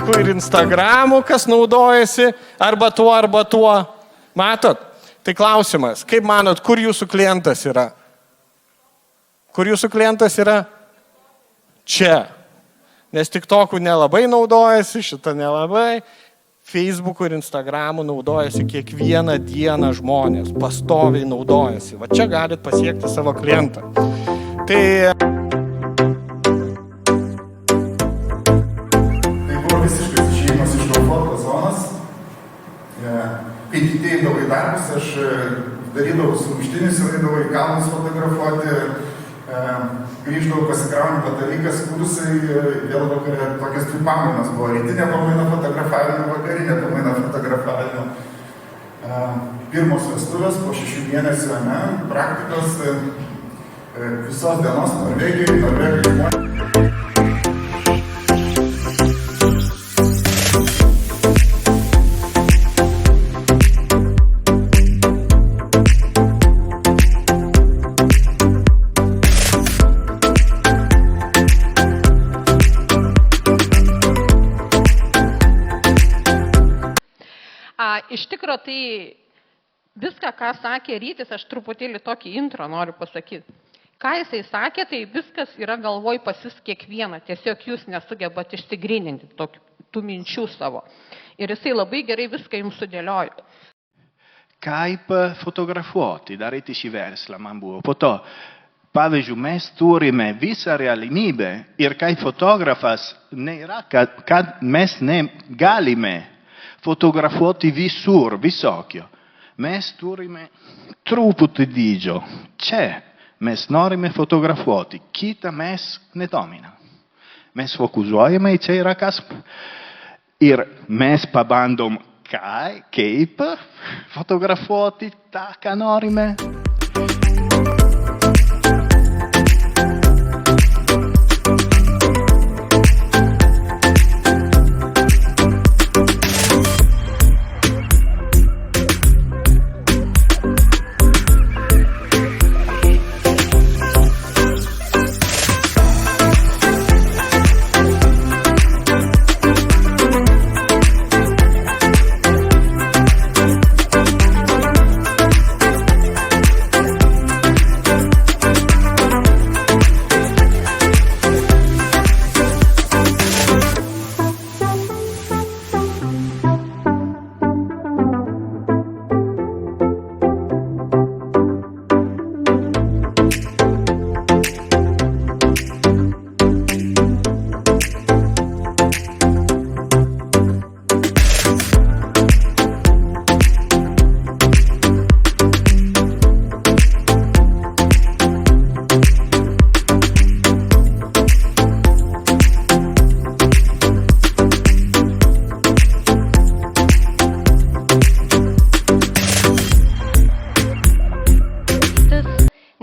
Facebook'u ir Instagram'u, kas naudojasi, arba tuo. Matot? Tai klausimas, kaip manot, kur jūsų klientas yra? Kur jūsų klientas yra? Čia. Nes TikTok'u nelabai naudojasi, šitą nelabai. Facebook'u ir Instagram'u naudojasi kiekvieną dieną žmonės, pastoviai naudojasi. Va čia galit pasiekti savo klientą. Tai buvo visiškas išėjimas iš komforto zonos. Kai kiti eidavo į darbus, aš darydavau sumuštinius, eidavau į kalnus fotografuoti, grįždavau pasikrauni batareikas, kursai, vėl vakarė tokias dvi pamainos buvo. Rytinė pamaina fotografavimo, vakarinė pamaina fotografavimo. Pirmos vestuvės po 6 mėnesių, praktikos visos dienos Norvegijoje. Iš tikro, tai viską, ką sakė Rytis, aš truputėlį tokį intro noriu pasakyti. Ką jisai sakė, tai viskas yra galvoj pas jus kiekvieną. Tiesiog jūs nesugebat išsigryninti tų minčių savo. Ir jisai labai gerai viską jums sudėliojo. Kaip fotografuoti, daryti šį verslą man buvo. Po to, pavyzdžiui, mes turime visą realybę ir kaip fotografas nėra, kad mes negalime fotografuoti visur, visokio. Mes turime truputį dydžio. Čia mes norime fotografuoti, kitą mes nedomina. Mes fokusuojame, čia yra kas. Ir mes pabandom, kaip fotografuoti tą, ką norime.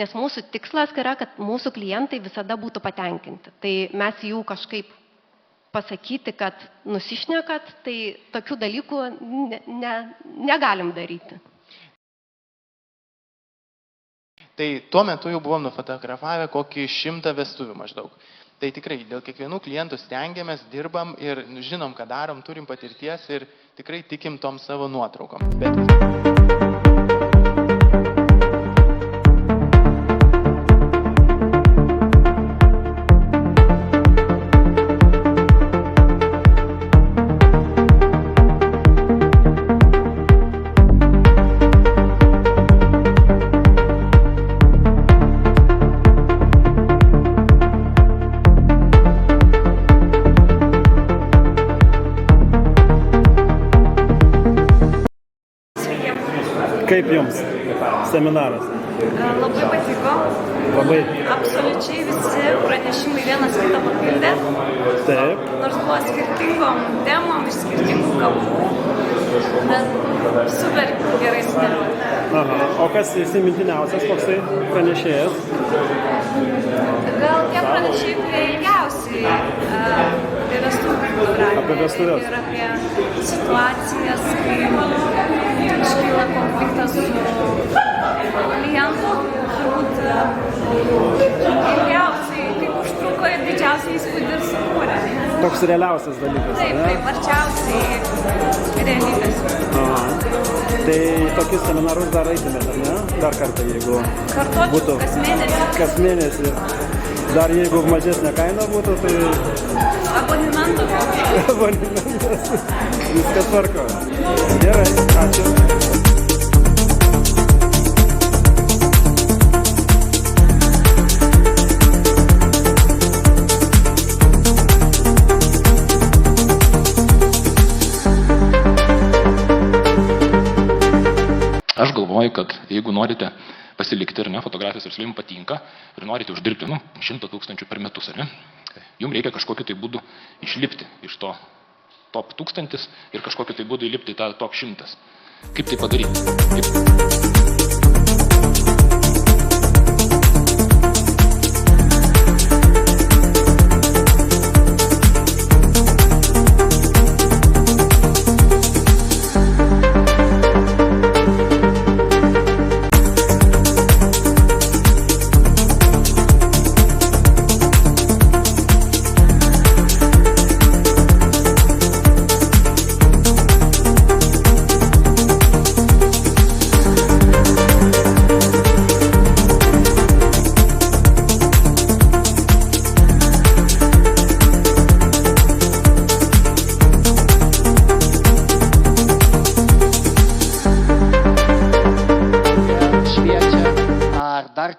Nes mūsų tikslas yra, kad mūsų klientai visada būtų patenkinti. Tai mes jų kažkaip pasakyti, kad nusišnekat, tai tokių dalykų negalim daryti. Tai tuo metu jau buvom nufotografavę kokį 100 vestuvių maždaug. Tai tikrai dėl kiekvienų klientų stengiamės, dirbam ir žinom, ką darom, turim patirties ir tikrai tikim tom savo nuotraukom. Kaip jums seminaras? Labai patiko. Labai. Absoliučiai visi pranešimai vienas kitą papildė. Taip. Nors buvo skirtingom temom, iš skirtingų kampų. Bet super gerai sudėlioti. Aha. O kas įsimintiniausias, koksai pranešėjas? Gal tie pranešėjai, kurie ilgiausiai apie vestuvių fotografiją. Apie vestuvės. Ir apie situacijas, kai iškyla konfliktas su klientu. Turbūt ilgiausiai, kaip užtruko ir didžiausiai įspūdį ir sukūrė. Toks realiausias dalykas, Taip, ne? taip, arčiausiai realybės. Tai tokius seminarus dar eitumėt, ar ne? Dar kartą, jeigu Kartočiau būtų kas mėnesį kas mėnesį. Dar jeigu mažesnė kaina būtų, tai abonementų kokį. abonementas. Viskas tvarko. Gerai, ačiū. Aš galvoju, kad jeigu norite pasilikti, ar ne, fotografijos versle jums patinka ir norite uždirbti 100 000 per metus, ar ne, jums reikia kažkokiu tai būdu išlipti iš to top 1000 ir kažkokiu tai būdu įlipti į tą top 100. Kaip tai padaryti?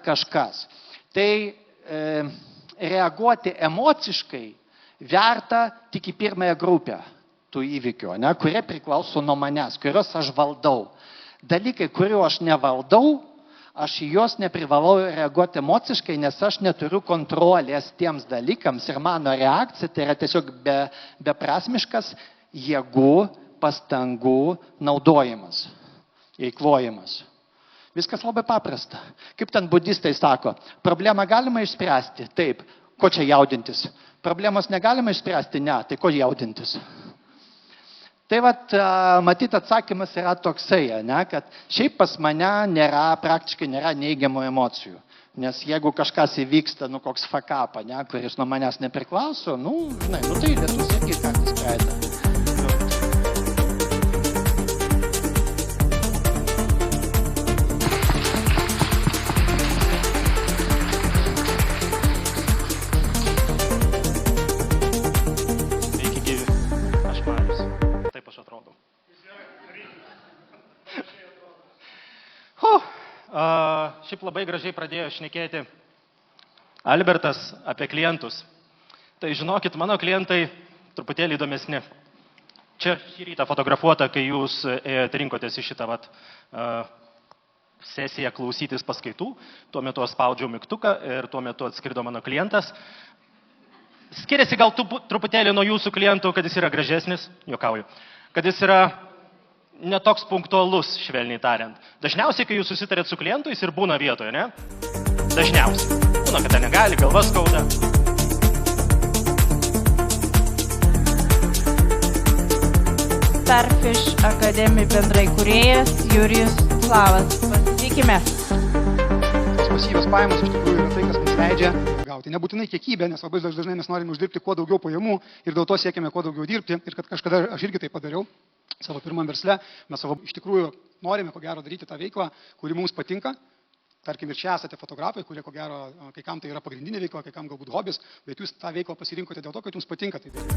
Kažkas. Tai reaguoti emociškai verta tik į pirmąją grupę tų įvykių, kurie priklauso nuo manęs, kurios aš valdau. Dalykai, kurių aš nevaldau, aš į juos neprivalau reaguoti emociškai, nes aš neturiu kontrolės tiems dalykams ir mano reakcija tai yra tiesiog beprasmiškas jėgų, pastangų naudojimas, eikvojimas. Viskas labai paprasta. Kaip ten budistai sako, problemą galima išspręsti? Taip. Ko čia jaudintis? Problemos negalima išspręsti? Ne. Tai ko jaudintis? Tai matyt atsakymas yra toksai, kad šiaip pas mane praktiškai nėra neigiamų emocijų. Nes jeigu kažkas įvyksta, koks fakapa, kuris nuo manęs nepriklauso, tai lietus irgi kartais praeita. Šiaip labai gražiai pradėjo šnekėti Albertas apie klientus. Tai žinokit, mano klientai truputėlį įdomesni. Čia šį rytą fotografuota, kai jūs rinkotės į šitą sesiją klausytis paskaitų. Tuo metu aš spaudžiau mygtuką ir tuo metu atskrido mano klientas. Skiriasi gal truputėlį nuo jūsų klientų, kad jis yra gražesnis, juokauju, kad jis yra netoks punktualus, švelniai tariant. Dažniausiai, kai jūs susitarėt su klientu, jis ir būna vietoje, ne? Dažniausiai. Būna, kad negali, galva skauda. Starfish Academy bendrai kūrėjas Jurijus Slavas. Pasitikime. Tos pasyvios pajamos iš tikrųjų yra tai, kas mums leidžia gauti. Nebūtinai kiekybė, nes labai dažnai mes norime uždirbti kuo daugiau pajamų ir dėl to siekiame kuo daugiau dirbti. Ir kad kažkada aš irgi tai padariau savo pirmam versle, mes iš tikrųjų norime ko gero daryti tą veiklą, kuri mums patinka. Tarkim, ir čia esate fotografai, kurie ko gero, kai kam tai yra pagrindinė veikla, kai kam galbūt hobis, bet jūs tą veiklą pasirinkote dėl to, kad jums patinka tai daryti.